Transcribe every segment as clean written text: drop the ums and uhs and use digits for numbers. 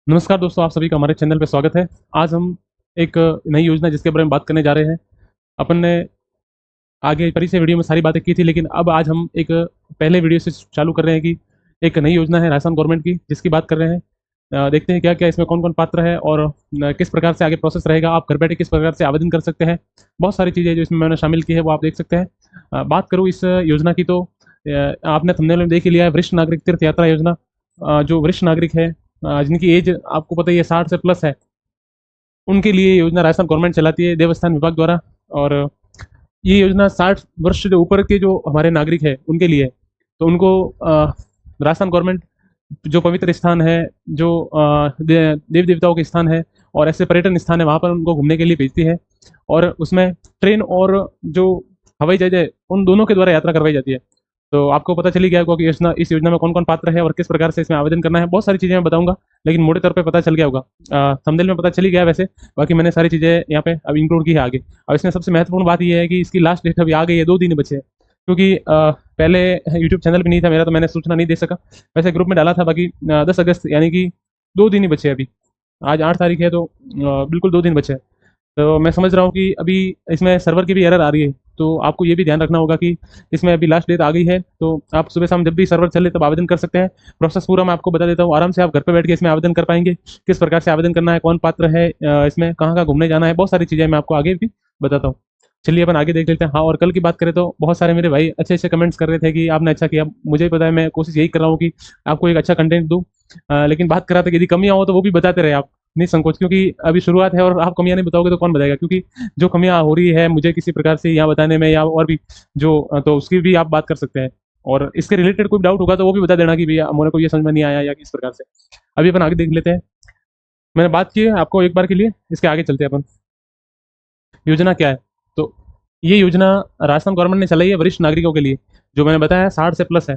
नमस्कार दोस्तों, आप सभी का हमारे चैनल पे स्वागत है। आज हम एक नई योजना जिसके बारे में बात करने जा रहे हैं। अपन ने आगे परिचय वीडियो में सारी बातें की थी, लेकिन अब आज हम एक पहले वीडियो से चालू कर रहे हैं कि एक नई योजना है राजस्थान गवर्नमेंट की, जिसकी बात कर रहे हैं। देखते हैं क्या-क्या इसमें कौन-कौन पात्र है और किस प्रकार से आगे प्रोसेस रहेगा, आप घर बैठे किस प्रकार से आवेदन कर सकते हैं। बहुत सारी चीज़ें जो इसमें मैंने शामिल की है, वो आप देख सकते हैं। बात करूँ इस योजना की तो आपने थंबनेल में देख ही लिया है, वरिष्ठ नागरिक तीर्थ यात्रा योजना। जो वरिष्ठ नागरिक है, जिनकी एज आपको पता ही है 60 से प्लस है, उनके लिए ये योजना राजस्थान गवर्नमेंट चलाती है देवस्थान विभाग द्वारा। और ये योजना 60 वर्ष से ऊपर के जो हमारे नागरिक हैं उनके लिए है। तो उनको राजस्थान गवर्नमेंट जो पवित्र स्थान है, जो देव देवताओं के स्थान है और ऐसे पर्यटन स्थान है, वहाँ पर उनको घूमने के लिए भेजती है। और उसमें ट्रेन और जो हवाई जहाज है, उन दोनों के द्वारा यात्रा करवाई जाती है। तो आपको पता चल ही गया होगा कि इस योजना में कौन-कौन पात्र है और किस प्रकार से इसमें आवेदन करना है। बहुत सारी चीज़ें मैं बताऊँगा, लेकिन मोटे तौर पे पता चल गया होगा। थंबनेल में पता चल ही गया है वैसे, बाकी मैंने सारी चीज़ें यहाँ पे अब इंक्लूड की है आगे। अब इसमें सबसे महत्वपूर्ण बात ये है कि इसकी लास्ट डेट अभी आ गई है, 2 दिन ही बचे हैं। क्योंकि पहले यूट्यूब चैनल पे नहीं था मेरा, तो मैंने सूचना नहीं दे सका। वैसे ग्रुप में डाला था, बाकी 10 अगस्त यानी कि 2 दिन ही बचे हैं अभी। आज 8 तारीख है, तो बिल्कुल 2 दिन बचे हैं। तो मैं समझ रहा हूँ कि अभी इसमें सर्वर की भी एरर आ रही है, तो आपको ये भी ध्यान रखना होगा कि इसमें अभी लास्ट डेट आ गई है, तो आप सुबह-शाम जब भी सर्वर चले तब आवेदन कर सकते हैं। प्रोसेस पूरा मैं आपको बता देता हूँ, आराम से आप घर पे बैठ के इसमें आवेदन कर पाएँगे। किस प्रकार से आवेदन करना है, कौन पात्र है, इसमें कहाँ-कहाँ घूमने जाना है, बहुत सारी चीज़ें मैं आपको आगे भी बताता हूँ। चलिए अपन आगे देख लेते हैं। हाँ, और कल की बात करें तो बहुत सारे मेरे भाई अच्छे-अच्छे कमेंट्स कर रहे थे कि आपने अच्छा किया। मुझे भी पता है, मैं कोशिश यही कर रहा हूँ कि आपको एक अच्छा कंटेंट दूँ। लेकिन बात कर रहा था कि यदि कमियाँ हो तो वो भी बताते रहे आप, निसंकोच, क्योंकि अभी शुरुआत है और आप कमियाँ नहीं बताओगे तो कौन बताएगा? क्योंकि जो कमियाँ हो रही है मुझे किसी प्रकार से यहाँ बताने में या और भी जो तो उसकी भी आप बात कर सकते हैं। और इसके रिलेटेड कोई डाउट होगा तो वो भी बता देना कि भैया मेरे को ये समझ में नहीं आया या किस प्रकार से। अभी अपन आगे देख लेते हैं। मैंने बात की है आपको एक बार के लिए, इसके आगे चलते हैं अपन। योजना क्या है? तो ये योजना राजस्थान गवर्नमेंट ने चलाई है वरिष्ठ नागरिकों के लिए, जो मैंने बताया 60 से प्लस है।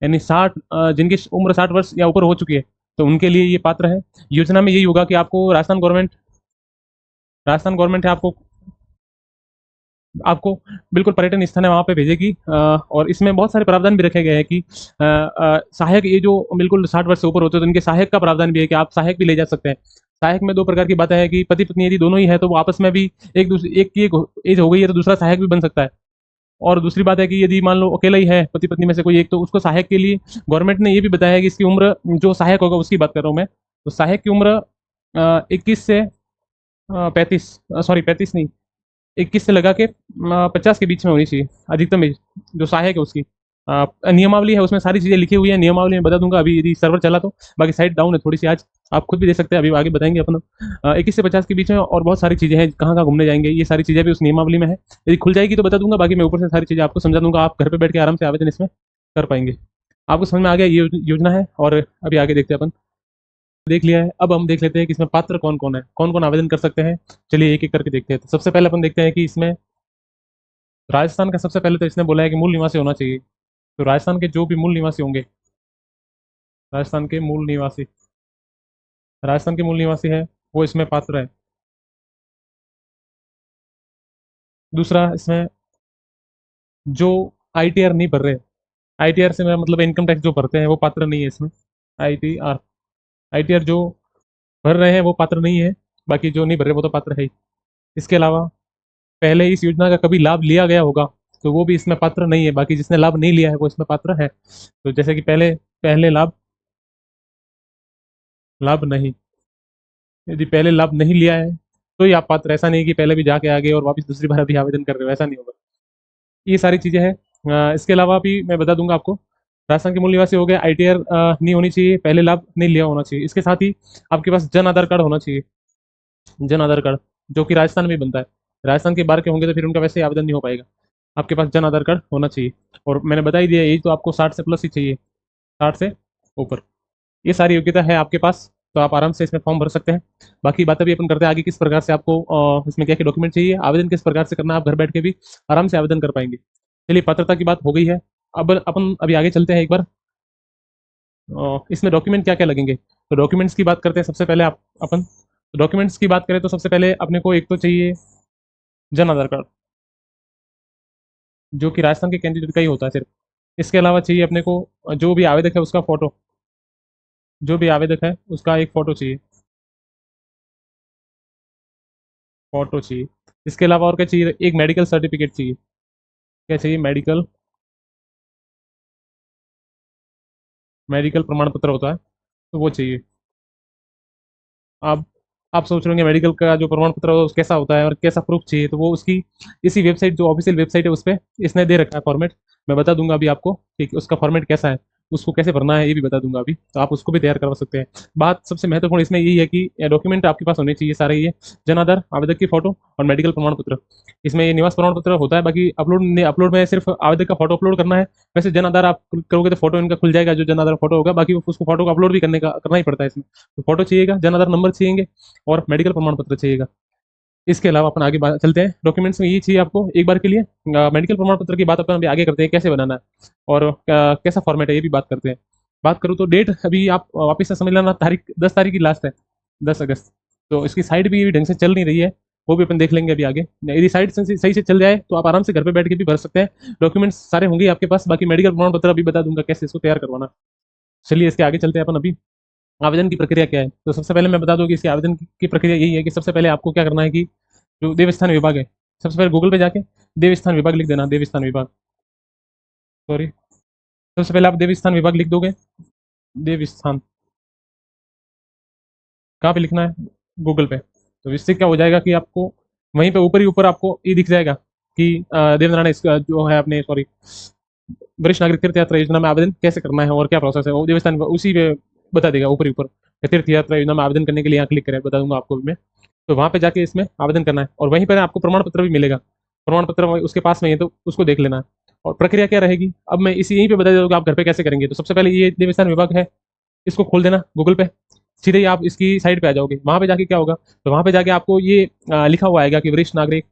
यानी 60 जिनकी उम्र 60 वर्ष या ऊपर हो चुकी है, तो उनके लिए ये पात्र है। योजना में यही होगा कि आपको राजस्थान गवर्नमेंट है आपको आपको बिल्कुल पर्यटन स्थान है वहाँ पे भेजेगी। और इसमें बहुत सारे प्रावधान भी रखे गए हैं कि सहायक, ये जो बिल्कुल 60 वर्ष से ऊपर होते हैं तो इनके सहायक का प्रावधान भी है कि आप सहायक भी ले जा सकते हैं। सहायक में 2 प्रकार की बातें हैं कि पति-पत्नी यदि दोनों ही है तो वो आपस में भी एक की एक एज हो गई है तो दूसरा सहायक भी बन सकता है। और दूसरी बात है कि यदि मान लो अकेला ही है पति-पत्नी में से कोई एक, तो उसको सहायक के लिए गवर्नमेंट ने ये भी बताया है कि इसकी उम्र, जो सहायक होगा उसकी बात कर रहा हूँ मैं, तो सहायक की उम्र 21 से 35, सॉरी 35 नहीं, 21 से लगा के 50 के बीच में होनी चाहिए अधिकतम एज, जो सहायक है उसकी। नियमावली है, उसमें सारी चीज़ें लिखी हुई है, नियमावली में बता दूंगा अभी यदि सर्वर चला तो। बाकी साइट डाउन है थोड़ी सी आज, आप खुद भी देख सकते हैं, अभी आगे बताएंगे अपन। 21 से 50 के बीच में, और बहुत सारी चीज़ें हैं, कहाँ कहाँ घूमने जाएंगे, ये सारी चीज़ें भी उस नियमावली में है। यदि खुल जाएगी तो बता दूंगा, बाकी मैं ऊपर से सारी चीज़ें आपको समझा दूंगा, आप घर पर बैठ के आराम से आवेदन इसमें कर पाएंगे। आपको समझ में आ गया ये योजना है, और अभी आगे देखते हैं अपन। देख लिया है, अब हम देख लेते हैं कि इसमें पात्र कौन कौन है, कौन कौन आवेदन कर सकते हैं। चलिए एक एक करके देखते हैं। तो सबसे पहले अपन देखते हैं कि इसमें राजस्थान का सबसे पहले तो इसने बोला है कि मूल निवासी होना चाहिए। तो राजस्थान के जो भी मूल निवासी होंगे, राजस्थान के मूल निवासी राजस्थान के मूल निवासी है, वो इसमें पात्र है। दूसरा, इसमें जो आईटीआर नहीं भर रहे, आईटीआर से मेरा मतलब इनकम टैक्स जो भरते हैं वो पात्र नहीं है इसमें। आईटीआर आईटीआर जो भर रहे हैं वो पात्र नहीं है, बाकी जो नहीं भर रहे वो तो पात्र है ही। इसके अलावा पहले इस योजना का कभी लाभ लिया गया होगा तो वो भी इसमें पात्र नहीं है, बाकी जिसने लाभ नहीं लिया है वो इसमें पात्र है। तो जैसे कि पहले पहले लाभ लाभ नहीं, यदि पहले लाभ नहीं लिया है तो ही आप पात्र, ऐसा नहीं कि पहले भी जाके आगे और वापस दूसरी बार अभी आवेदन कर रहे हो, ऐसा नहीं होगा। ये सारी चीज़ें हैं। इसके अलावा भी मैं बता दूंगा आपको। राजस्थान के मूल निवासी हो गए, आईटीआर नहीं होनी चाहिए, पहले लाभ नहीं लिया होना चाहिए। इसके साथ ही आपके पास जन आधार कार्ड होना चाहिए, जन आधार कार्ड, जो कि राजस्थान में बनता है। राजस्थान के बाहर के होंगे तो फिर उनका वैसे ही आवेदन नहीं हो पाएगा। आपके पास जन आधार कार्ड होना चाहिए। और मैंने बता ही दिया, एज तो आपको 60 से प्लस ही चाहिए, 60 से ऊपर। ये सारी योग्यता है आपके पास, तो आप आराम से इसमें फॉर्म भर सकते हैं। बाकी बातें भी अपन करते हैं आगे, किस प्रकार से आपको इसमें क्या क्या डॉक्यूमेंट चाहिए, आवेदन किस प्रकार से करना है, आप घर बैठ के भी आराम से आवेदन कर पाएंगे। चलिए, पात्रता की बात हो गई है। अब अपन अभी आगे चलते हैं एक बार। इसमें डॉक्यूमेंट क्या क्या लगेंगे, तो डॉक्यूमेंट्स की बात करते हैं। सबसे पहले आप अपन डॉक्यूमेंट्स की बात करें तो सबसे पहले अपने को एक तो चाहिए जन आधार कार्ड, जो कि राजस्थान के कैंडिडेट का ही होता है सिर्फ। इसके अलावा चाहिए अपने को जो भी आवेदक है उसका फोटो, जो भी आवेदक है उसका एक फ़ोटो चाहिए, फ़ोटो चाहिए। इसके अलावा और क्या चाहिए? एक मेडिकल सर्टिफ़िकेट चाहिए। क्या चाहिए? मेडिकल, मेडिकल प्रमाण पत्र होता है, तो वो चाहिए। आप आप सोच रहे होंगे मेडिकल का जो प्रमाण पत्र हो कैसा होता है और कैसा प्रूफ चाहिए, तो वो उसकी इसी वेबसाइट, जो ऑफिशियल वेबसाइट है उस पे इसने दे रखा है फॉर्मेट। मैं बता दूंगा अभी आपको कि उसका फॉर्मेट कैसा है, उसको कैसे भरना है ये भी बता दूंगा अभी, तो आप उसको भी तैयार करवा सकते हैं। बात सबसे महत्वपूर्ण इसमें यही है कि डॉक्यूमेंट आपके पास होने चाहिए सारे, ये जन आधार, आवेदक की फोटो और मेडिकल प्रमाण पत्र। इसमें ये निवास प्रमाण पत्र होता है, बाकी अपलोड में सिर्फ आवेदक का फोटो अपलोड करना है। वैसे जन आधार आप करोगे तो फोटो इनका खुल जाएगा, जो जन आधार फोटो होगा, बाकी उसको फोटो को अपलोड भी करना ही पड़ता है इसमें। तो फोटो चाहिएगा, जन आधार नंबर चाहिए और मेडिकल प्रमाण पत्र चाहिएगा। इसके अलावा अपन आगे चलते हैं। डॉक्यूमेंट्स में ये चाहिए आपको एक बार के लिए। मेडिकल प्रमाण पत्र की बात अपन अभी आगे करते हैं, कैसे बनाना है और कैसा फॉर्मेट है ये भी बात करते हैं। बात करूँ तो डेट अभी आप वापस से समझ लेना, तारीख 10 तारीख की लास्ट है, 10 अगस्त। तो इसकी साइट भी ढंग से चल नहीं रही है, वो भी अपन देख लेंगे अभी आगे। यदि साइट सही से चल जाए तो आप आराम से घर पे बैठ के भी भर सकते हैं। डॉक्यूमेंट्स सारे होंगे आपके पास। बाकी मेडिकल प्रमाण पत्र अभी बता दूंगा कैसे इसको तैयार करवाना। चलिए इसके आगे चलते हैं अपन अभी। आवेदन की प्रक्रिया क्या है? तो सबसे पहले मैं बता दूं कि इसकी आवेदन की प्रक्रिया यही है कि सबसे पहले आपको क्या करना है कि जो देवस्थान विभाग है, सबसे पहले गूगल पे जाके देवस्थान विभाग लिख देना, देवस्थान विभाग, सॉरी, सबसे पहले आप देवस्थान विभाग लिख दोगे। देवस्थान कहाँ पे लिखना है? गूगल पे। तो इससे क्या हो जाएगा कि आपको वहीं पे ऊपर ही ऊपर आपको ये दिख जाएगा कि देवनारायण इसका जो है अपने, सॉरी, वरिष्ठ नागरिक तीर्थ यात्रा योजना में आवेदन कैसे करना है और क्या प्रोसेस है, वो देवस्थान उसी पे बता देगा ऊपर ही ऊपर। तीर्थ यात्रा योजना में आवेदन करने के लिए यहाँ क्लिक करें, बता दूंगा आपको भी मैं। तो वहाँ पे जाके इसमें आवेदन करना है और वहीं पर आपको प्रमाण पत्र भी मिलेगा। प्रमाण पत्र उसके पास में है, तो उसको देख लेना है। और प्रक्रिया क्या रहेगी अब मैं इसी यहीं पे बता देता हूँ कि आप घर पे कैसे करेंगे। तो सबसे पहले ये देवस्थान विभाग है, इसको खोल देना गूगल पे। सीधे ही आप इसकी साइड पे आ जाओगे। वहाँ पे जाके क्या होगा, तो वहाँ पे जाके आपको ये लिखा हुआ आएगा कि वरिष्ठ नागरिक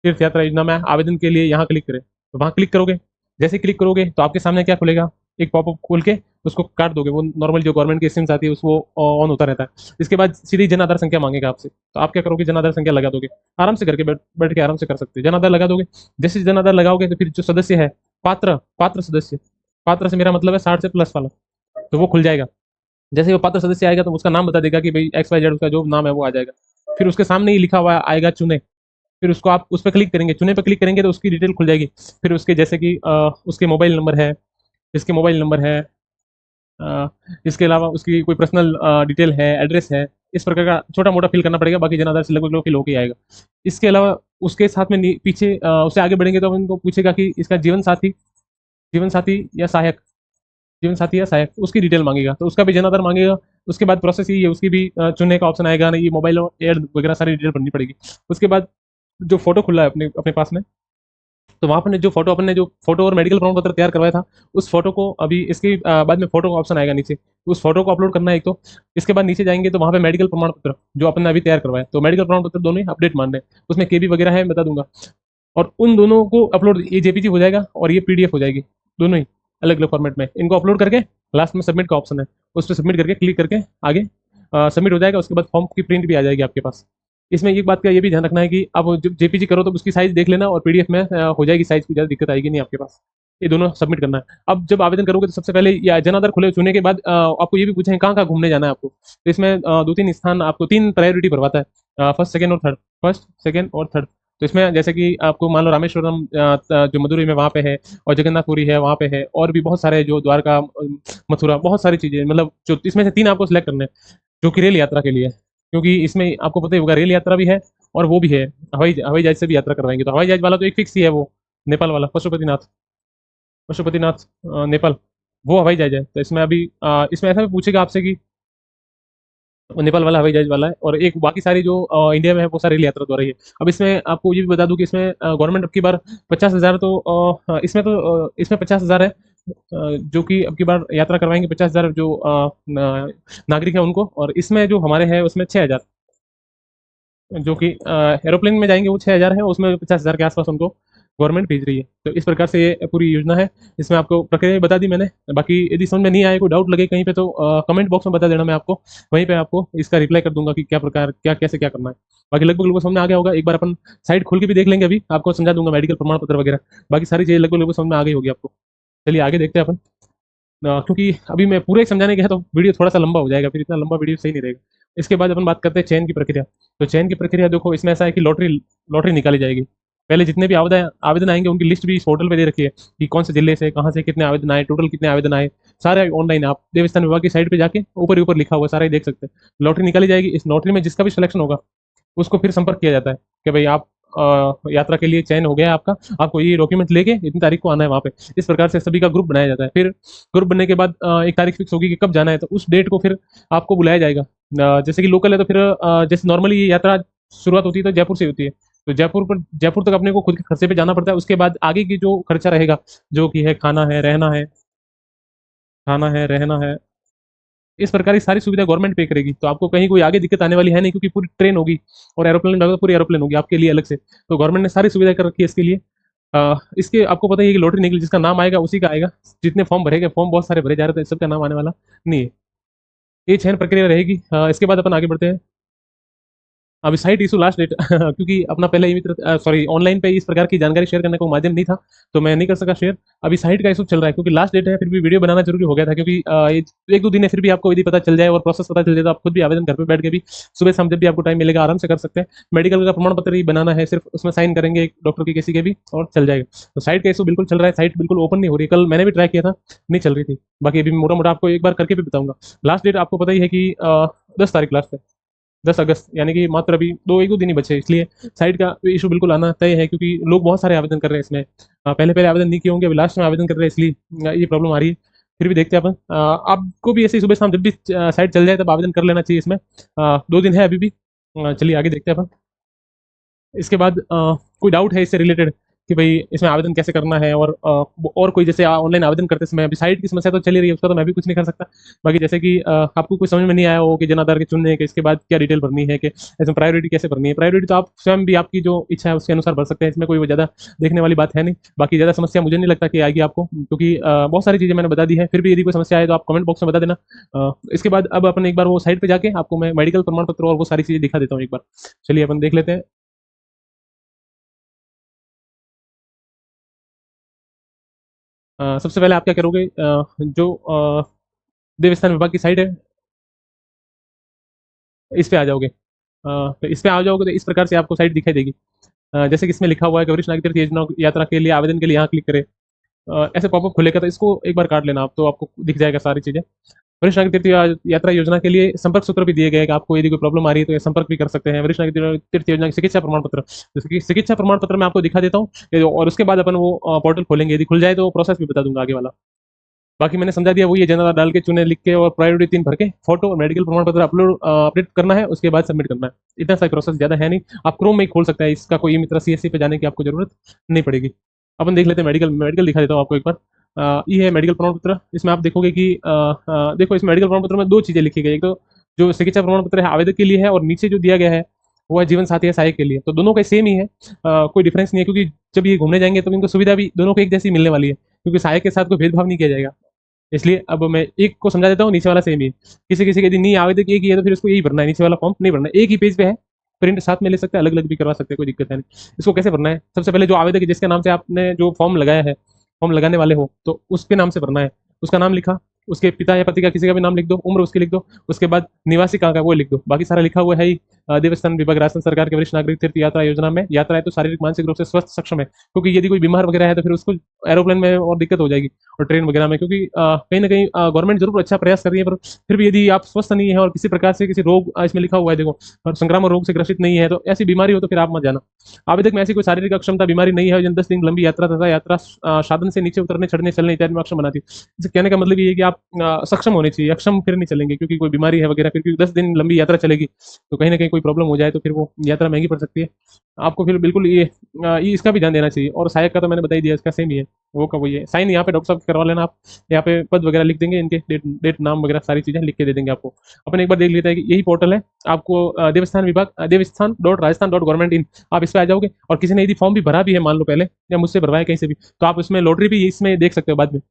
तीर्थ यात्रा योजना में आवेदन के लिए यहाँ क्लिक करें। तो वहाँ क्लिक करोगे, जैसे क्लिक करोगे तो आपके सामने क्या खुलेगा, एक पॉपअप खोल के उसको काट दोगे। वो नॉर्मल जो गवर्नमेंट की स्कीम्स आती है उसको ऑन होता रहता है। इसके बाद सीधी जन आधार संख्या मांगेगा आपसे, तो आप क्या करोगे, जन आधार संख्या लगा दोगे। आराम से करके बैठ के आराम से कर सकते हो, जन आधार लगा दोगे। जैसे जन आधार लगाओगे तो फिर जो सदस्य है, पात्र पात्र सदस्य, पात्र से मेरा मतलब है 60 से प्लस वाला, तो वो खुल जाएगा। जैसे वो पात्र सदस्य आएगा तो उसका नाम बता देगा कि भाई XYZ, उसका जो नाम है वो आ जाएगा। फिर उसके सामने ही लिखा हुआ आएगा चुने। फिर उसको आप उस पर क्लिक करेंगे, चुने पर क्लिक करेंगे तो उसकी डिटेल खुल जाएगी। फिर उसके जैसे कि उसके मोबाइल नंबर है, इसके मोबाइल नंबर है, अ, इसके अलावा उसकी कोई पर्सनल डिटेल है, एड्रेस है, इस प्रकार का छोटा मोटा फिल करना पड़ेगा। बाकी जनाधार से लगभग फिल होकर आएगा। इसके अलावा उसके साथ में पीछे उससे आगे बढ़ेंगे तो उनको पूछेगा कि इसका जीवन साथी, जीवन साथी या सहायक, जीवन साथी या सहायक, उसकी डिटेल मांगेगा, तो उसका भी जनाधार मांगेगा। उसके बाद प्रोसेस ये है, उसकी भी चुनने का ऑप्शन आएगा, ना ये मोबाइल एड वगैरह सारी डिटेल भरनी पड़ेगी। उसके बाद जो फोटो खुला है अपने अपने पास में, तो वहाँ पर जो फोटो और मेडिकल प्रमाण पत्र तैयार करवाया था, उस फोटो को अभी इसके बाद में फोटो का ऑप्शन आएगा नीचे, तो उस फोटो को अपलोड करना है एक तो। इसके बाद नीचे जाएंगे तो वहाँ पे मेडिकल प्रमाण पत्र जो अपन ने अभी तैयार करवाया, तो मेडिकल प्रमाण पत्र दोनों ही अपडेट मान रहे हैं, उसमें केबी वगैरह है, बता दूंगा। और उन दोनों को अपलोड, ये जेपीजी हो जाएगा और ये पीडीएफ हो जाएगी, दोनों ही अलग अलग फॉर्मेट में। इनको अपलोड करके लास्ट में सबमिट का ऑप्शन है, उस पर सबमिट करके क्लिक करके आगे सबमिट हो जाएगा। उसके बाद फॉर्म की प्रिंट भी आ जाएगी आपके पास। इसमें एक बात का ये भी ध्यान रखना है कि आप जब जेपीजी करो तो उसकी साइज देख लेना, और पीडीएफ में हो जाएगी साइज की, ज़्यादा दिक्कत आएगी नहीं आपके पास। ये दोनों सबमिट करना है। अब जब आवेदन करोगे तो सबसे पहले या जन आधार खुले चुने के बाद आपको ये भी पूछेंगे कहाँ कहाँ घूमने जाना है आपको। तो इसमें 2-3 स्थान आपको, 3 प्रायोरिटी भरवाता है, फर्स्ट सेकंड और थर्ड, फर्स्ट सेकंड और थर्ड। तो इसमें जैसे कि आपको मान लो रामेश्वरम जो मदुरई में वहाँ पे है, और जगन्नाथपुरी है वहाँ पे है, और भी बहुत सारे जो द्वारका, मथुरा, बहुत सारी चीज़ें, मतलब जो इसमें से 3 आपको सिलेक्ट करने हैं जो कि रेल यात्रा के लिए है। क्योंकि इसमें आपको पता ही होगा रेल यात्रा भी है और वो भी है, हवाई हवाई जहाज से भी यात्रा करवाएंगे। तो हवाई जहाज वाला तो एक फिक्स ही है, वो नेपाल वाला, पशुपतिनाथ, पशुपतिनाथ नेपाल, वो हवाई जहाज है। तो इसमें अभी इसमें ऐसा भी पूछेगा आपसे कि वो नेपाल वाला हवाई जहाज वाला है, और एक बाकी सारी जो इंडिया में है वो सारी रेल यात्रा द्वारा ही है। अब इसमें आपको ये भी बता दूं कि इसमें गवर्नमेंट अब की बार 50,000, तो इसमें 50,000 है, जो कि अब की बार यात्रा करवाएंगे 50,000 जो नागरिक है उनको। और इसमें जो हमारे हैं उसमें 6,000, जो कि एरोप्लेन में जाएंगे वो 6,000 है, उसमें 50,000 के आसपास उनको गवर्नमेंट भेज रही है। तो इस प्रकार से ये पूरी योजना है। इसमें आपको प्रक्रिया बता दी मैंने। बाकी यदि समझ में नहीं आए, कोई डाउट लगे कहीं पे, तो कमेंट बॉक्स में बता देना, मैं आपको वहीं पे आपको इसका रिप्लाई कर दूंगा कि क्या प्रकार, क्या कैसे क्या करना है। बाकी लगभग लोगों को समझ में आ गया होगा। एक बार अपन साइट खोल के भी देख लेंगे, अभी आपको समझा दूंगा मेडिकल प्रमाण पत्र वगैरह, बाकी सारी चीज़ें लगभग लोगों को समझ में आ गई होगी आपको। चलिए आगे देखते हैं अपन। क्योंकि अभी मैं पूरा ही समझाने गया तो वीडियो थोड़ा सा लंबा हो जाएगा, फिर इतना लंबा वीडियो सही नहीं रहेगा। इसके बाद अपन बात करते हैं चयन की प्रक्रिया। तो चयन की प्रक्रिया देखो, इसमें ऐसा है कि लॉटरी लॉटरी निकाली जाएगी। पहले जितने भी आवेदन आवेदन आएंगे उनकी लिस्ट भी इस पोर्टल पे दे रखी है कि कौन से जिले से कहाँ से कितने आवेदन आए, टोटल कितने आवेदन आए, सारे ऑनलाइन है। आप देवस्थान विभाग की साइट पे जाके ऊपर ही ऊपर लिखा हुआ है, सारा ही देख सकते हैं। लॉटरी निकाली जाएगी, इस लॉटरी में जिसका भी सिलेक्शन होगा उसको फिर संपर्क किया जाता है कि भाई आप यात्रा के लिए चयन हो गया है आपका, आपको ये डॉक्यूमेंट लेके इतनी तारीख को आना है वहाँ पे। इस प्रकार से सभी का ग्रुप बनाया जाता है। फिर ग्रुप बनने के बाद एक तारीख फिक्स होगी कि कब जाना है, तो उस डेट को फिर आपको बुलाया जाएगा। जैसे कि लोकल है तो फिर जैसे नॉर्मली ये यात्रा शुरुआत होती है तो जयपुर से होती है, तो जयपुर तक अपने को खुद के खर्चे पे जाना पड़ता है। उसके बाद आगे की जो खर्चा रहेगा, जो कि है खाना है रहना है, इस प्रकार की सारी सुविधा गवर्नमेंट पे करेगी। तो आपको कहीं कोई आगे दिक्कत आने वाली है नहीं, क्योंकि पूरी ट्रेन होगी और एरोप्लेन में पूरी एरोप्लेन होगी आपके लिए अलग से। तो गवर्नमेंट ने सारी सुविधा कर रखी है इसके लिए। इसके आपको पता ही है कि लॉटरी निकली, जिसका नाम आएगा उसी का आएगा। जितने फॉर्म भरेगा, फॉर्म बहुत सारे भरे जा रहे थे, सबका नाम आने वाला नहीं है। ये चयन प्रक्रिया रहेगी। इसके बाद अपन आगे बढ़ते हैं। अभी साइट इशू लास्ट डेट क्योंकि अपना पहले ही मित्र सॉरी ऑनलाइन पे इस प्रकार की जानकारी शेयर करने का माध्यम नहीं था, तो मैं नहीं कर सका शेयर। अभी साइट का इशू चल रहा है क्योंकि लास्ट डेट है, फिर भी वीडियो बनाना जरूरी हो गया था, क्योंकि एक दो दिन है, फिर भी आपको यदि पता चल जाए और प्रोसेस पता चल जाए तो आप खुद भी आवेदन घर पे बैठ के भी सुबह शाम जब भी आपको टाइम मिलेगा आराम से कर सकते हैं। मेडिकल का प्रमाण पत्र ही बनाना है, सिर्फ उसमें साइन करेंगे एक डॉक्टर की किसी के भी और चल जाएगा। तो साइट का इशू बिल्कुल चल रहा है, साइट बिल्कुल ओपन नहीं हो रही। कल मैंने भी ट्राई किया था, नहीं चल रही थी। बाकी अभी मोटा मोटा आपको एक बार करके भी बताऊंगा। लास्ट डेट आपको पता ही है कि 10 तारीख लास्ट है, 10 अगस्त, यानी कि मात्र अभी एक दो दिन ही बचे हैं। इसलिए साइट का इशू बिल्कुल आना तय है, क्योंकि लोग बहुत सारे आवेदन कर रहे हैं इसमें। पहले पहले आवेदन नहीं किए होंगे, अभी लास्ट में आवेदन कर रहे हैं, इसलिए ये प्रॉब्लम आ रही है। फिर भी देखते हैं अपन। आपको भी ऐसे ही सुबह शाम जब भी साइट चल जाए तब आवेदन कर लेना चाहिए इसमें। 2 दिन है अभी भी। चलिए आगे देखते हैं अपन। इसके बाद कोई डाउट है इससे रिलेटेड कि भाई इसमें आवेदन कैसे करना है, और कोई जैसे ऑनलाइन आवेदन करते समय अभी साइट की समस्या तो चली रही है, उसका तो मैं भी कुछ नहीं कर सकता। बाकी जैसे कि आपको कुछ समझ में नहीं आया हो कि जन आधार के चुनने के इसके बाद क्या डिटेल भरनी है, कि इसमें प्रायोरिटी कैसे भरनी है। प्रायोरिटी तो आप स्वयं भी आपकी जो इच्छा है उसके अनुसार भर सकते हैं, इसमें कोई ज़्यादा देखने वाली बात है नहीं। बाकी ज़्यादा समस्या मुझे नहीं लगता कि आएगी आपको, क्योंकि बहुत सारी चीज़ें मैंने बता दी है। फिर भी यदि कोई समस्या आए तो आप कमेंट बॉक्स में बता देना। इसके बाद अब अपन एक बार वो साइट पर जाके आपको मैं मेडिकल प्रमाण पत्र और वो सारी चीज़ें दिखा देता हूँ एक बार। चलिए अपन देख लेते हैं। सबसे पहले आप क्या करोगे, जो देवस्थान विभाग की साइट है इस पे आ जाओगे। तो इस पे आ जाओगे तो इस प्रकार से आपको साइट दिखाई देगी। जैसे कि इसमें लिखा हुआ है कि वरिष्ठ नागरिक तीर्थ योजना यात्रा के लिए आवेदन के लिए यहाँ क्लिक करें। ऐसे पॉपअप खुलेगा, तो इसको एक बार काट लेना आप, तो आपको दिख जाएगा सारी चीज़ें। वरिष्ठ नागरिक तीर्थ यात्रा योजना के लिए संपर्क सूत्र भी दिए गए हैं कि आपको यदि कोई प्रॉब्लम आ रही है तो ये संपर्क भी कर सकते हैं। वरिष्ठ नागरिक तीर्थ योजना की चिकित्सा प्रमाण पत्र, जैसे कि चिकित्सा प्रमाण पत्र मैं आपको दिखा देता हूँ, और उसके बाद अपन वो पोर्टल खोलेंगे। यदि खुल जाए तो प्रोसेस भी बता दूंगा आगे वाला। बाकी मैंने समझा दिया, वो ये जनता डाल के चुने लिख के और प्रायोरिटी 3 भर के फोटो और मेडिकल प्रमाण पत्र अपडेट करना है, उसके बाद सबमिट करना है। इतना सा प्रोसेस ज़्यादा है नहीं, आप क्रोम में ही खोल सकते हैं। इसका कोई मित्र सीएससी पे जाने की आपको जरूरत नहीं पड़ेगी। अपन देख लेते हैं मेडिकल मेडिकल दिखा देता हूँ आपको एक बार। ये है मेडिकल प्रमाण पत्र। इसमें आप देखोगे कि देखो इस मेडिकल प्रमाण पत्र में 2 चीज़ें लिखी गई। एक तो जो चिकित्सा प्रमाण पत्र है आवेदक के लिए है, और नीचे जो दिया गया है वो है जीवन साथी या सहायक के लिए। तो दोनों का सेम ही है, कोई डिफरेंस नहीं है, क्योंकि जब ये घूमने जाएंगे तो इनको सुविधा भी दोनों को एक जैसी मिलने वाली है, क्योंकि सहायक के साथ कोई भेदभाव नहीं किया जाएगा। इसलिए अब मैं एक को समझा देता हूँ, नीचे वाला सेम ही है। किसी किसी के यदि नहीं आवेदक एक ही है तो फिर उसको यही भरना है, नीचे वाला फॉर्म नहीं भरना है। एक ही पेज पे है, प्रिंट साथ में ले सकते हैं, अलग अलग भी करवा सकते हैं, कोई दिक्कत है नहीं। इसको कैसे भरना है, सबसे पहले जो आवेदक है जिसके नाम से आपने जो फॉर्म लगाया है, फॉर्म लगाने वाले हो, तो उसके नाम से भरना है। उसका नाम लिखा, उसके पिता या पति का किसी का भी नाम लिख दो, उम्र उसकी लिख दो, उसके बाद निवासी कहाँ का वो लिख दो। बाकी सारा लिखा हुआ है ही। देवस्थान विभाग राजस्थान सरकार के वरिष्ठ नागरिक तीर्थ यात्रा योजना में यात्रा है तो शारीरिक मानसिक रूप से स्वस्थ सक्षम है, क्योंकि यदि कोई बीमार वगैरह है तो फिर उसको एरोप्लेन में और दिक्कत हो जाएगी और ट्रेन वगैरह में, क्योंकि कहीं ना कहीं गवर्नमेंट जरूर अच्छा प्रयास कर रही है, पर फिर भी यदि आप स्वस्थ नहीं है और किसी प्रकार से किसी रोग इसमें लिखा हुआ है देखो, और संक्रामक रोग से ग्रसित नहीं है, तो ऐसी बीमारी हो तो फिर आप मत जाना। आवेदक में ऐसी कोई शारीरिक अक्षमता बीमारी नहीं है जिन 10 दिन लंबी यात्रा तथा यात्रा साधन से नीचे उतरने चढ़ने चलने इत्यादि में अक्षम बनाती है। इसे कहने का मतलब ये है कि आप सक्षम होने चाहिए, अक्षम फिर नहीं चलेंगे क्योंकि कोई बीमारी है वगैरह, फिर क्योंकि 10 दिन लंबी यात्रा चलेगी तो कहीं ना कहीं कोई प्रॉब्लम हो जाए तो फिर वो यात्रा महंगी पड़ सकती है आपको। फिर बिल्कुल ये इसका भी ध्यान देना चाहिए। और सहायक का तो मैंने बता ही दिया, इसका सेम ही है, वो का वही है। साइन यहाँ पे डॉक्टर साहब करवा लेना आप, यहाँ पे पद वगैरह लिख देंगे, इनके डेट नाम वगैरह सारी चीजें लिख के दे देंगे आपको। अपन एक बार देख लेते हैं कि यही पोर्टल है आपको, देवस्थान विभाग देवस्थान.rajasthan.government.in, आप इस पे आ जाओगे। और किसी ने यदि फॉर्म भी भरा भी है मान लो पहले, या मुझसे भरवाया कहीं से भी, तो आप उसमें लॉटरी भी इसमें देख सकते हो बाद में।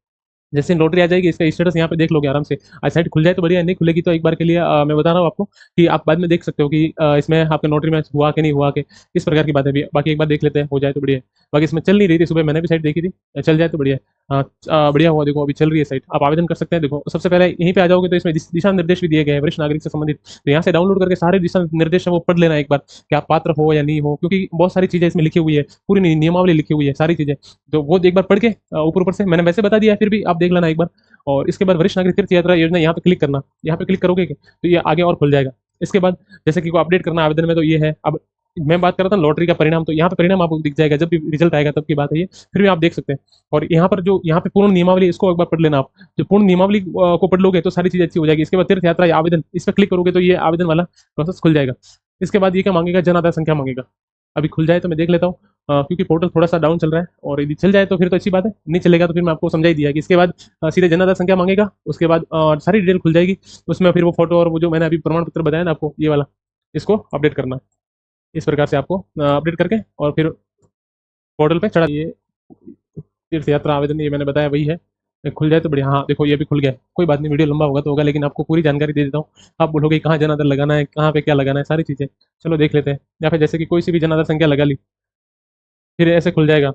जैसे लॉटरी आ जाएगी इसका स्टेटस यहाँ पे देख लोगे आराम से। आज साइट खुल जाए तो बढ़िया, नहीं खुलेगी तो एक बार के लिए मैं बता रहा हूँ आपको कि आप बाद में देख सकते हो कि इसमें आपके लॉटरी में हुआ कि नहीं हुआ के, इस प्रकार की बातें भी। बाकी एक बार देख लेते हैं, हो जाए तो बढ़िया है। बाकी इसमें चल नहीं रही थी सुबह, मैंने भी साइट देखी थी, चल जाए तो बढ़िया है। बढ़िया हुआ, देखो अभी चल रही है साइट, आप आवेदन कर सकते हैं। देखो सबसे पहले यहीं पे आ जाओगे तो इसमें दिशा निर्देश भी दिए गए हैं वरिष्ठ नागरिक से संबंधित, तो यहाँ से डाउनलोड करके सारे दिशा निर्देश है वो पढ़ लेना एक बार, कि आप पात्र हो या नहीं हो, क्योंकि बहुत सारी चीजें इसमें लिखी हुई है, पूरी नियमावली लिखी हुई है सारी चीजें, तो वो एक बार पढ़ के ऊपर ऊपर से मैंने वैसे बता दिया है, फिर भी आप देख लेना एक बार। और इसके बाद वरिष्ठ नागरिक तीर्थ यात्रा योजना, यहाँ पे क्लिक करना, यहाँ पे क्लिक करोगे तो ये आगे और खुल जाएगा। इसके बाद जैसे कि को अपडेट करना आवेदन में, तो ये है। अब मैं बात कर रहा था लॉटरी का परिणाम, तो यहाँ पे परिणाम आपको दिख जाएगा, जब भी रिजल्ट आएगा तब की बात है ये, फिर भी आप देख सकते हैं। और यहाँ पर जो यहाँ पे पूर्ण नियमावली, इसको एक बार पढ़ लेना आप, जो पूर्ण नियमावली को पढ़ लोगे तो सारी चीज अच्छी हो जाएगी। इसके बाद तीर्थ यात्रा या आवेदन, इस पर क्लिक करोगे तो ये आवेदन वाला प्रोसेस खुल जाएगा। इसके बाद ये क्या मांगेगा, जन आधार संख्या मांगेगा। अभी खुल जाए तो मैं देख लेता हूँ, क्योंकि पोर्टल थोड़ा सा डाउन चल रहा है, और यदि चल जाए तो फिर तो अच्छी बात है, नहीं चलेगा तो फिर मैं आपको समझा ही दिया कि इसके बाद सीधे जन आधार संख्या मांगेगा, उसके बाद सारी डिटेल खुल जाएगी। उसमें फिर वो फोटो और वो जो मैंने अभी प्रमाण पत्र बताया ना आपको, ये वाला, इसको अपडेट करना है। इस प्रकार से आपको अपडेट करके और फिर पोर्टल पे चढ़ा, ये तीर्थ यात्रा आवेदन ये मैंने बताया वही है। खुल जाए तो बढ़िया। हाँ देखो ये भी खुल गया, कोई बात नहीं, वीडियो लंबा होगा तो होगा, लेकिन आपको पूरी जानकारी दे देता हूँ। आप बोलोगे कहाँ जन आधार लगाना है, कहाँ पे क्या लगाना है, सारी चीज़ें चलो देख लेते हैं। या फिर जैसे कि कोई सी भी जन आधार संख्या लगा ली, फिर ऐसे खुल जाएगा।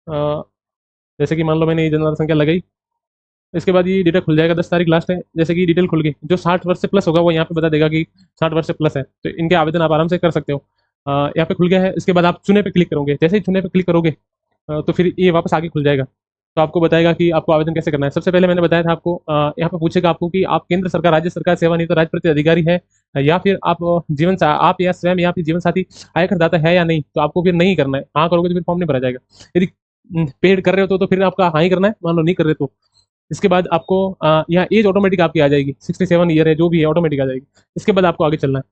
अ, जैसे कि मान लो मैंने ये जन आधार संख्या लगाई, इसके बाद ये डिटेल खुल जाएगा, 10 तारीख लास्ट है। जैसे कि डिटेल खुल गई, जो 60 वर्ष से प्लस होगा वो यहाँ पे बता देगा कि 60 वर्ष से प्लस है, तो इनके आवेदन आप आराम से कर सकते हो। यहाँ पे खुल गया है। इसके बाद आप चुने पे क्लिक करोगे, जैसे ही चुने पे क्लिक करोगे तो फिर ये वापस आगे खुल जाएगा। तो आपको बताएगा कि आपको आवेदन कैसे करना है। सबसे पहले मैंने बताया था आपको, यहाँ पे पूछेगा आपको कि आप केंद्र सरकार, राज्य सरकार, सेवानिवृत्त राज्य प्रति अधिकारी है, या फिर आप आप या स्वयं या फिर जीवन साथी आयकर दाता है या नहीं, तो आपको फिर नहीं करना है। हाँ करोगे तो फिर फॉर्म नहीं भरा जाएगा। यदि पेड कर रहे हो तो फिर आपका हाँ ही करना है, मान लो नहीं कर रहे तो। इसके बाद आपको यहाँ एज ऑटोमेटिक आपकी आ जाएगी, 67 ईयर है जो भी है, ऑटोमेटिक आ जाएगी। इसके बाद आपको आगे चलना है।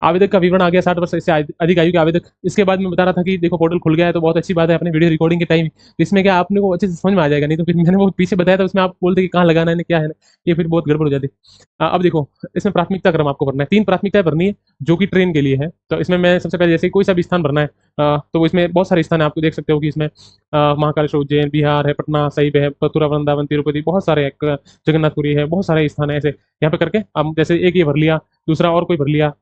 आवेदक का विवरण आ गया, 60 वर्ष से अधिक आयु के आवेदक। इसके बाद मैं बता रहा था कि देखो पोर्टल खुल गया है तो बहुत अच्छी बात है, अपने वीडियो रिकॉर्डिंग के टाइम, तो इसमें क्या आपने को अच्छे से समझ में आ जाएगा, नहीं तो फिर मैंने वो पीछे बताया था उसमें आप बोलते कि कहाँ लगाना है क्या है, ये फिर बहुत गड़बड़ हो जाती। अब देखो इसमें प्राथमिकता क्रम आपको भरना है, 3 प्राथमिकताएं भरनी है जो कि ट्रेन के लिए है। तो इसमें मैं सबसे पहले जैसे कोई सा भी स्थान भरना है, तो इसमें बहुत सारे स्थान है, आपको देख सकते हो कि इसमें महाकालेश्वर, उज्जैन, बिहार है, पटना सही है, मथुरा, वृंदावन, तिरुपति, बहुत सारे जगन्नाथपुरी है, बहुत सारे स्थान है ऐसे। यहाँ पे करके हम जैसे एक ये भर लिया, दूसरा और कोई भर लिया,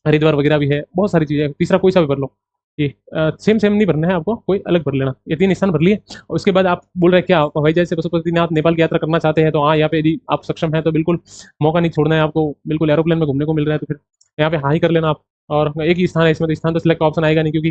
हरिद्वार वगैरह भी है, बहुत सारी चीजें। तीसरा कोई सा भी भर लो, ये सेम सेम नहीं भरना है आपको, कोई अलग भर लेना। ये 3 स्थान भर लिए, और उसके बाद आप बोल रहे हैं क्या हवाई जहाज से पशुपतिनाथ नेपाल की यात्रा करना चाहते हैं, तो हाँ यहाँ पे यदि आप सक्षम है तो बिल्कुल मौका नहीं छोड़ना है आपको, बिल्कुल एरोप्लेन में घूमने को मिल रहा है तो फिर यहाँ पे हाँ ही कर लेना आप। और एक ही स्थान है इसमें, तो स्थान तो सिलेक्ट ऑप्शन आएगा नहीं, क्योंकि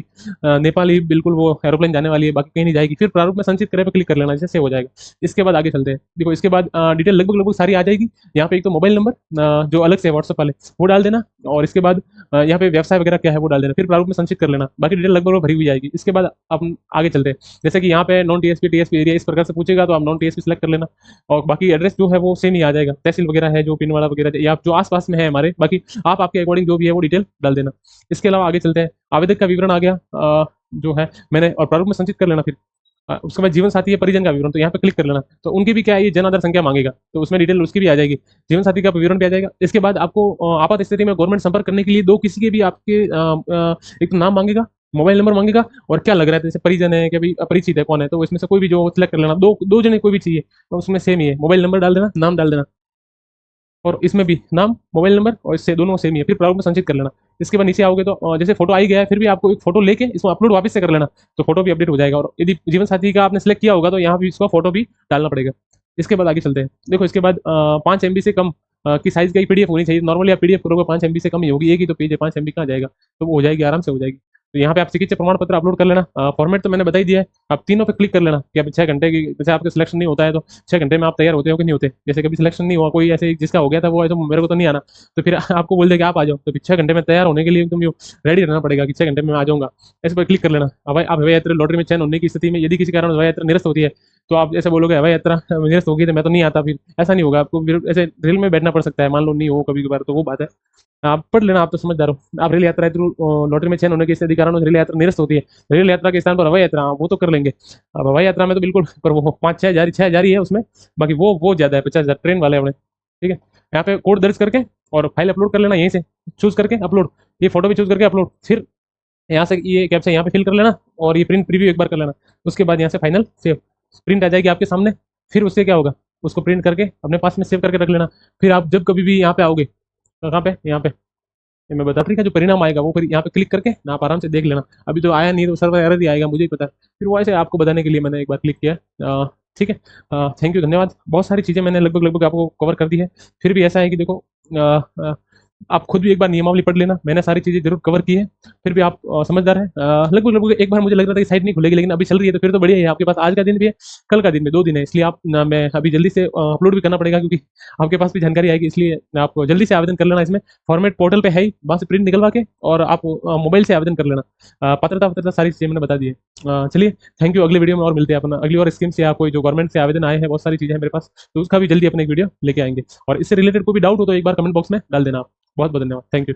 नेपाल ही बिल्कुल वो एरोप्लेन जाने वाली है, बाकी कहीं नहीं जाएगी। फिर प्रारूप में संचित करे पे क्लिक कर लेना, जैसे सेव हो जाएगा। इसके बाद आगे चलते हैं। देखो इसके बाद डिटेल लगभग लगभग सारी आ जाएगी। यहाँ पे एक तो मोबाइल नंबर जो अलग से व्हाट्सएप वाले वो डाल देना, और इसके बाद यहाँ पे व्यवसाय वगैरह क्या है वो डाल देना, फिर प्रारूप में संचित कर लेना, बाकी डिटेल लगभग भरी हुई जाएगी। इसके बाद आप आगे चलते हैं। जैसे कि यहाँ पे नॉन टीएसपी टीएसपी एरिया इस प्रकार से पूछेगा, तो आप नॉन टीएसपी सेलेक्ट कर लेना, और बाकी एड्रेस जो है वो सेम ही आ जाएगा, तहसील वगैरह है जो पिन वाला वगैरह, या जो आसपास में है हमारे, बाकी आप आपके अकॉर्डिंग जो भी है वो डिटेल डाल देना। इसके अलावा आगे चलते हैं। आवेदक का विवरण आ गया, जो है मैंने, और प्रारूप में संचित कर लेना। फिर उसके बाद जीवन साथी है, परिजन का विवरण, तो यहाँ पे क्लिक कर लेना। तो उनकी भी क्या है, ये जन आधार संख्या मांगेगा, तो उसमें डिटेल उसकी भी आ जाएगी, जीवन साथी का विवरण भी आ जाएगा। इसके बाद आपको आपात स्थिति में गवर्नमेंट संपर्क करने के लिए दो किसी के भी आपके एक तो नाम मांगेगा, मोबाइल नंबर मांगेगा, और क्या लग रहा है जैसे परिजन है कि भाई अपरिचित है कौन है, तो इसमें से कोई भी जो सिलेक्ट कर लेना। दो दो जने कोई भी चाहिए तो उसमें सेम ही है, मोबाइल नंबर डाल देना, नाम डाल देना, और इसमें भी नाम मोबाइल नंबर और इससे दोनों सेम ही है, फिर प्रारूप में संचित कर लेना। इसके बाद नीचे आओगे तो जैसे फोटो आई गया है, फिर भी आपको एक फोटो लेके इसको अपलोड वापस से कर लेना, तो फोटो भी अपडेट हो जाएगा। और यदि जीवन साथी का आपने सेलेक्ट किया होगा तो यहाँ भी इसका फोटो भी डालना पड़ेगा। इसके बाद आगे चलते हैं। देखो इसके बाद 5 MB से कम की साइज का पीडीएफ होनी चाहिए। नॉर्मली आप पीडीएफ करोगे 5 MB से कम ही होगी, एक ही तो पेज है, 5 MB कहाँ जाएगा, तो वो हो जाएगी, आराम से हो जाएगी। तो यहाँ पे आप चिकित्सा प्रमाण पत्र अपलोड कर लेना। फॉर्मेट तो मैंने बता ही दिया है, आप तीनों पे क्लिक कर लेना कि आप 6 घंटे की, जैसे आपका सिलेक्शन नहीं होता है तो 6 घंटे में आप तैयार होते हो कि नहीं होते। जैसे कभी सिलेक्शन नहीं हुआ कोई, ऐसे जिसका हो गया था वो है तो मेरे को तो नहीं आना, तो फिर आपको बोल दे कि आप आ जाओ, तो फिर 6 घंटे में तैयार होने के लिए तुम रेडी रहना पड़ेगा कि 6 घंटे में आ जाऊंगा। इस पर क्लिक कर लेना। अब हवाई यात्रा लॉटरी में चयन होने की स्थिति में यदि किसी कारण हवाई यात्रा निरस्त होती है, तो आप ऐसे बोलोगे हवाई यात्रा निरस्त होगी तो मैं तो नहीं आता, फिर ऐसा नहीं होगा, आपको फिर ऐसे रेल में बैठना पड़ सकता है, मान लो नहीं हो कभी कभार, तो वो बात है। आप पढ़ लेना, आप तो समझदार हो। आप रेल यात्रा थ्रू लॉटरी में चयन होने के इस अधिकारण रेल यात्रा निरस्त होती है, रेल यात्रा के स्थान पर हवाई यात्रा, वो तो कर लेंगे। अब हवाई यात्रा में तो बिल्कुल, पर वो 5-6 हज़ार ही है उसमें, बाकी वो ज्यादा है, 50,000 ट्रेन वाले अपने। ठीक है, यहाँ पे कोड दर्ज करके और फाइल अपलोड कर लेना, यहीं से चूज करके अपलोड, ये फोटो भी चूज करके अपलोड, फिर यहाँ से ये कैप्चा यहाँ पे फिल कर लेना, और ये प्रिंट प्रीव्यू एक बार कर लेना। उसके बाद यहाँ से फाइनल सेव, प्रिंट आ जाएगी आपके सामने। फिर उससे क्या होगा, उसको प्रिंट करके अपने पास में सेव करके रख लेना। फिर आप जब कभी भी यहाँ पे आओगे, कहाँ पे, यहाँ पे ये मैं बता रही का जो परिणाम आएगा वो फिर यहाँ पे क्लिक करके ना आप आराम से देख लेना। अभी तो आया नहीं, तो सर्वर एरर ही आएगा, मुझे ही पता है। फिर वो ऐसे आपको बताने के लिए मैंने एक बार क्लिक किया। ठीक है, थैंक यू, धन्यवाद। बहुत सारी चीज़ें मैंने लगभग लगभग आपको कवर कर दी है। फिर भी ऐसा है कि देखो, आप खुद भी एक बार नियमावली पढ़ लेना, मैंने सारी चीज़ें जरूर कवर की है। फिर भी आप समझदार हैं। लगभग लगभग एक बार मुझे लग रहा था कि साइट नहीं खुलेगी, लेकिन अभी चल रही है, तो फिर तो बढ़िया है। आपके पास आज का दिन भी है, कल का दिन भी, 2 दिन है, इसलिए आप मैं अभी जल्दी से अपलोड भी करना पड़ेगा, क्योंकि आपके पास भी जानकारी आएगी, इसलिए आप जल्दी से आवेदन कर लेना। इसमें फॉर्मेट पोर्टल पे है ही, वहाँ से प्रिंट निकलवा के और आप मोबाइल से आवेदन कर लेना। पात्रता सारी चीज़ें मैंने बता दी है। चलिए, थैंक यू। अगली वीडियो में और मिलते हैं अपना, अगली और स्कीम से या कोई जो गवर्नमेंट से आवेदन आए हैं, बहुत सारी चीज़ें हैं मेरे पास, तो उसका भी जल्दी अपने एक वीडियो लेके आएंगे। और इससे रिलेटेड कोई भी डाउट हो तो एक बार कमेंट बॉक्स में डाल देना आप। बहुत बहुत धन्यवाद, थैंक यू।